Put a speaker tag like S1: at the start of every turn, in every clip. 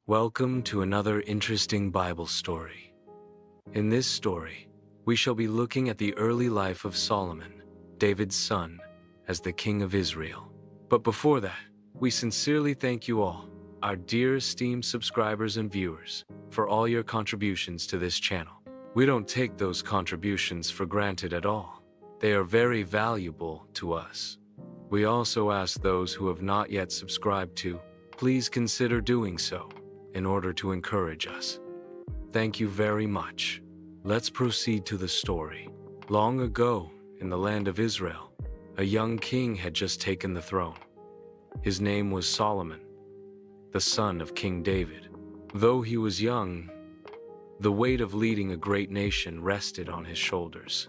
S1: Welcome to another interesting Bible story. In this story, we shall be looking at the early life of Solomon, David's son, as the king of Israel. But before that, we sincerely thank you all, our dear esteemed subscribers and viewers, for all your contributions to this channel. We don't take those contributions for granted at all. They are very valuable to us. We also ask those who have not yet subscribed to, please consider doing so, in order to encourage us. Thank you very much. Let's proceed to the story. Long ago, in the land of Israel, a young king had just taken the throne. His name was Solomon, the son of King David. Though he was young, the weight of leading a great nation rested on his shoulders.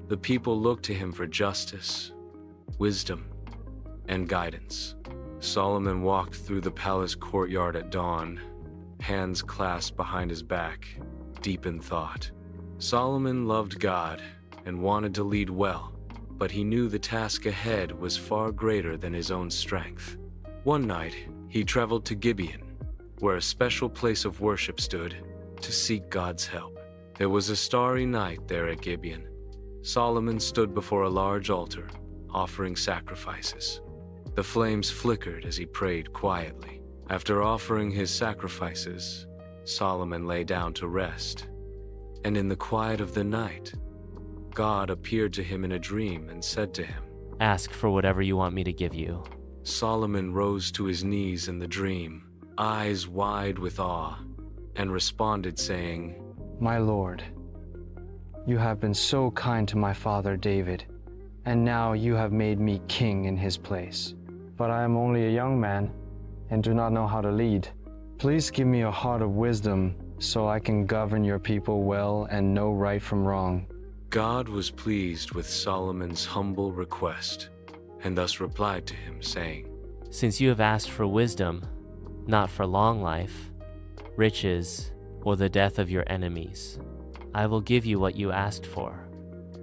S1: The people looked to him for justice, wisdom, and guidance. Solomon walked through the palace courtyard at dawn, hands clasped behind his back, deep in thought. Solomon loved God and wanted to lead well, but he knew the task ahead was far greater than his own strength. One night, he traveled to Gibeon, where a special place of worship stood, to seek God's help. There was a starry night there at Gibeon. Solomon stood before a large altar, offering sacrifices. The flames flickered as he prayed quietly. After offering his sacrifices, Solomon lay down to rest. And in the quiet of the night, God appeared to him in a dream and said to him,
S2: "Ask for whatever you want me to give you."
S1: Solomon rose to his knees in the dream, eyes wide with awe, and responded saying,
S3: My Lord, you have been so kind to my father David, and now you have made me king in his place. But I am only a young man and do not know how to lead. Please give me a heart of wisdom so I can govern your people well and know right from wrong.
S1: God was pleased with Solomon's humble request, and thus replied to him, saying,
S2: Since you have asked for wisdom, not for long life, riches, or the death of your enemies, I will give you what you asked for,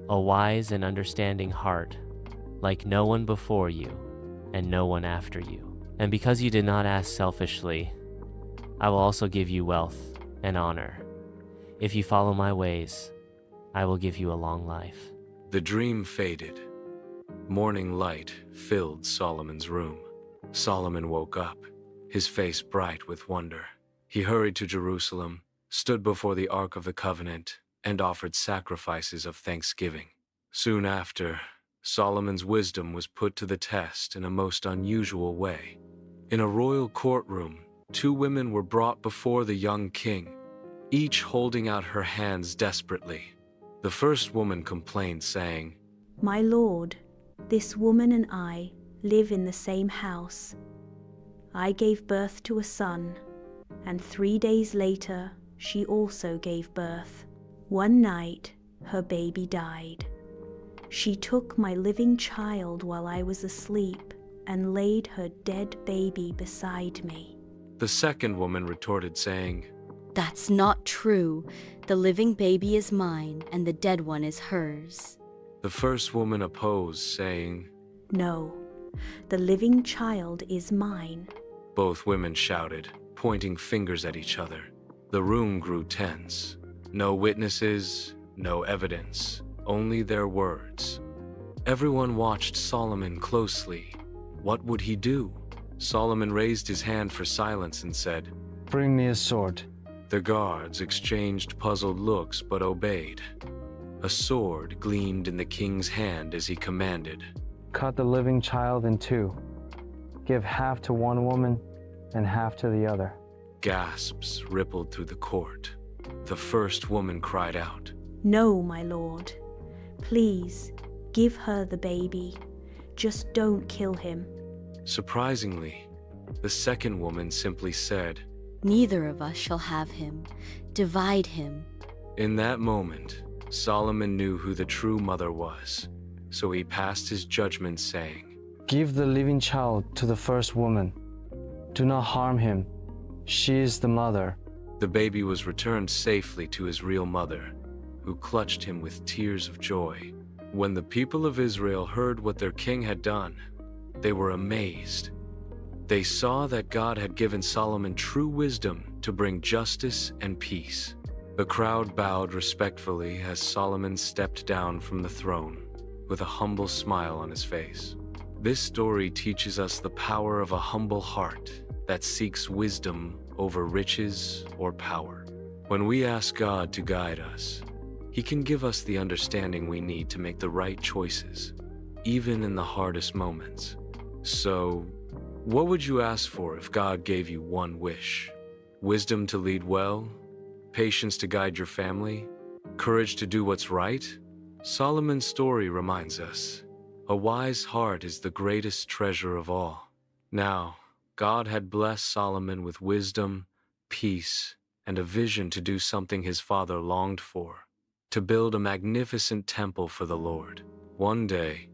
S2: a wise and understanding heart, like no one before you and no one after you. And because you did not ask selfishly, I will also give you wealth and honor. If you follow my ways, I will give you a long life.
S1: The dream faded. Morning light filled Solomon's room. Solomon woke up, his face bright with wonder. He hurried to Jerusalem, stood before the Ark of the Covenant, and offered sacrifices of thanksgiving. Soon after, Solomon's wisdom was put to the test in a most unusual way. In a royal courtroom, two women were brought before the young king, each holding out her hands desperately. The first woman complained, saying,
S4: My lord, this woman and I live in the same house. I gave birth to a son, and 3 days later she also gave birth. One night, her baby died. She took my living child while I was asleep and laid her dead baby beside me.
S1: The second woman retorted, saying,
S5: That's not true. The living baby is mine, and the dead one is hers.
S1: The first woman opposed, saying,
S4: No, the living child is mine.
S1: Both women shouted, pointing fingers at each other. The room grew tense. No witnesses, no evidence, only their words. Everyone watched Solomon closely. What would he do? Solomon raised his hand for silence and said,
S3: Bring me a sword.
S1: The guards exchanged puzzled looks but obeyed. A sword gleamed in the king's hand as he commanded.
S3: Cut the living child in two. Give half to one woman and half to the other.
S1: Gasps rippled through the court. The first woman cried out,
S4: No, my lord. Please, give her the baby. Just don't kill him.
S1: Surprisingly, the second woman simply said,
S5: Neither of us shall have him. Divide him.
S1: In that moment, Solomon knew who the true mother was, so he passed his judgment, saying,
S3: Give the living child to the first woman. Do not harm him. She is the mother.
S1: The baby was returned safely to his real mother, who clutched him with tears of joy. When the people of Israel heard what their king had done, they were amazed. They saw that God had given Solomon true wisdom to bring justice and peace. The crowd bowed respectfully as Solomon stepped down from the throne, with a humble smile on his face. This story teaches us the power of a humble heart that seeks wisdom over riches or power. When we ask God to guide us, He can give us the understanding we need to make the right choices, even in the hardest moments. So, what would you ask for if God gave you one wish? Wisdom to lead well? Patience to guide your family? Courage to do what's right? Solomon's story reminds us, a wise heart is the greatest treasure of all. Now, God had blessed Solomon with wisdom, peace, and a vision to do something his father longed for, to build a magnificent temple for the Lord. One day,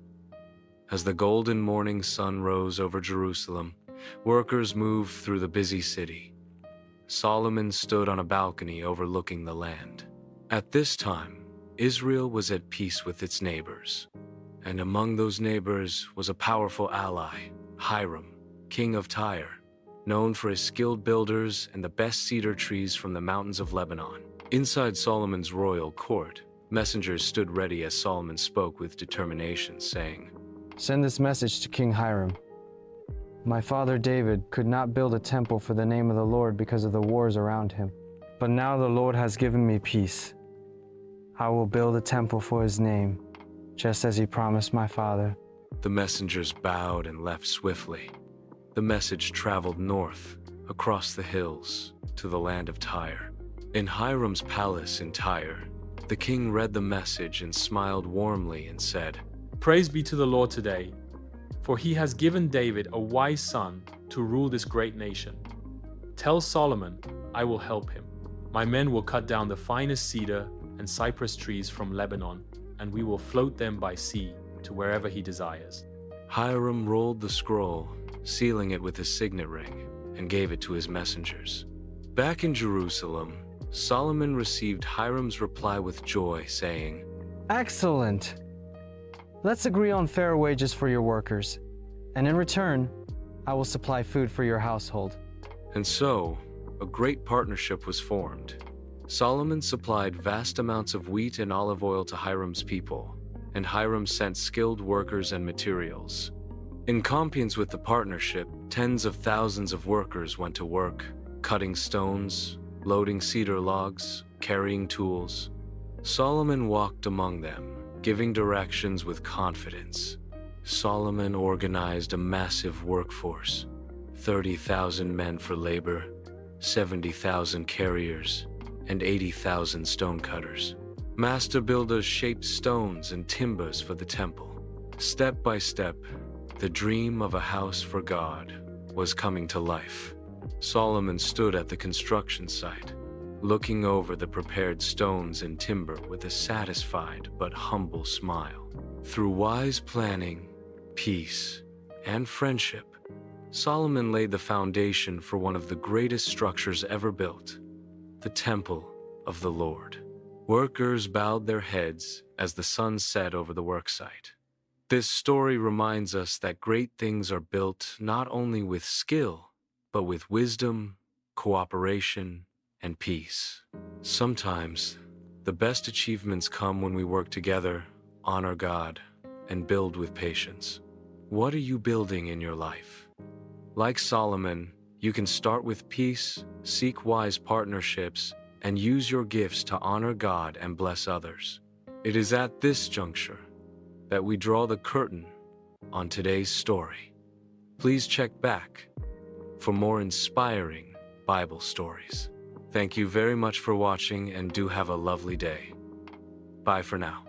S1: as the golden morning sun rose over Jerusalem, workers moved through the busy city. Solomon stood on a balcony overlooking the land. At this time, Israel was at peace with its neighbors, and among those neighbors was a powerful ally, Hiram, king of Tyre, known for his skilled builders and the best cedar trees from the mountains of Lebanon. Inside Solomon's royal court, messengers stood ready as Solomon spoke with determination, saying,
S3: Send this message to King Hiram. My father David could not build a temple for the name of the Lord because of the wars around him. But now the Lord has given me peace. I will build a temple for his name, just as he promised my father.
S1: The messengers bowed and left swiftly. The message traveled north, across the hills, to the land of Tyre. In Hiram's palace in Tyre, the king read the message and smiled warmly and said,
S6: Praise be to the Lord today, for he has given David a wise son to rule this great nation. Tell Solomon, I will help him. My men will cut down the finest cedar and cypress trees from Lebanon, and we will float them by sea to wherever he desires.
S1: Hiram rolled the scroll, sealing it with his signet ring, and gave it to his messengers. Back in Jerusalem, Solomon received Hiram's reply with joy, saying,
S3: Excellent! Let's agree on fair wages for your workers, and in return, I will supply food for your household.
S1: And so, a great partnership was formed. Solomon supplied vast amounts of wheat and olive oil to Hiram's people, and Hiram sent skilled workers and materials. In compliance with the partnership, tens of thousands of workers went to work, cutting stones, loading cedar logs, carrying tools. Solomon walked among them, giving directions with confidence. Solomon organized a massive workforce, 30,000 men for labor, 70,000 carriers, and 80,000 stonecutters. Master builders shaped stones and timbers for the temple. Step by step, the dream of a house for God was coming to life. Solomon stood at the construction site, looking over the prepared stones and timber with a satisfied but humble smile. Through wise planning, peace, and friendship, Solomon laid the foundation for one of the greatest structures ever built, the Temple of the Lord. Workers bowed their heads as the sun set over the worksite. This story reminds us that great things are built not only with skill, but with wisdom, cooperation, and peace. Sometimes, the best achievements come when we work together, honor God, and build with patience. What are you building in your life? Like Solomon, you can start with peace, seek wise partnerships, and use your gifts to honor God and bless others. It is at this juncture that we draw the curtain on today's story. Please check back for more inspiring Bible stories. Thank you very much for watching and do have a lovely day. Bye for now.